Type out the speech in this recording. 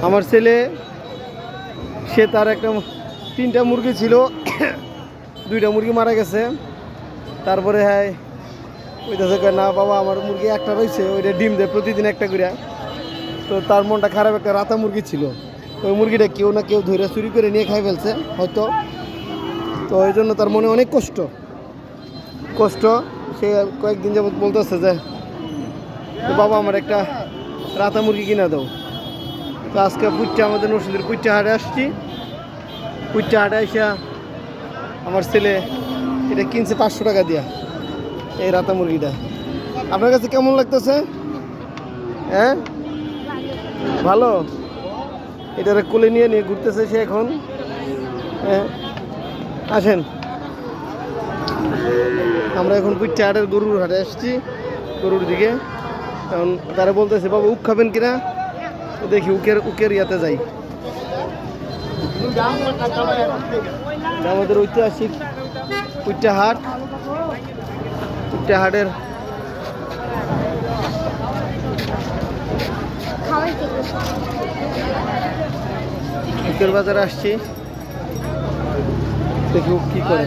আমার ছেলে সে তার একটা 3টা মুরগি ছিল, 2টা মুরগি মারা গেছে। তারপরে হ্যাঁ ওইটাছে না বাবা আমার মুরগি একটা রয়েছে, ওইটা ডিম দেয় প্রতিদিন একটা করে। তো তার মনটা খারাপ, একটা রাতা মুরগি ছিল, ওই মুরগিটা কেউ না কেউ ধরে চুরি করে নিয়ে খাই ফেলছে হয়তো। তো ওই জন্য তার মনে অনেক কষ্ট। সে কয়েকদিন যাবত বলতেছে যে বাবা আমার একটা রাতা মুরগি কিনা দাও। তো আজকে আমাদের নরসিংদীর কুইট্টা হাটে আসছি। কুইট্টা হাটে আসা আমার ছেলে এটা কিনছে 500 টাকা দিয়া, এই রাতা মুরগিটা। আপনার কাছে কেমন লাগতেছে? হ্যাঁ ভালো। এটারে কোলে নিয়ে নিয়ে ঘুরতেছে সে এখন। হ্যাঁ আসেন, আমরা এখন কুইট্টা হাটের গরুর হাটে আসছি, গরুর দিকে। এখন তারা বলতেছে বাবা উক খাবেন কিনা, তো দেখি উকের ইয়াতে যাই। আমাদের ঐতিহাসিক কুইট্টা হাটের উকের বাজারে আসছি, দেখি কি করে।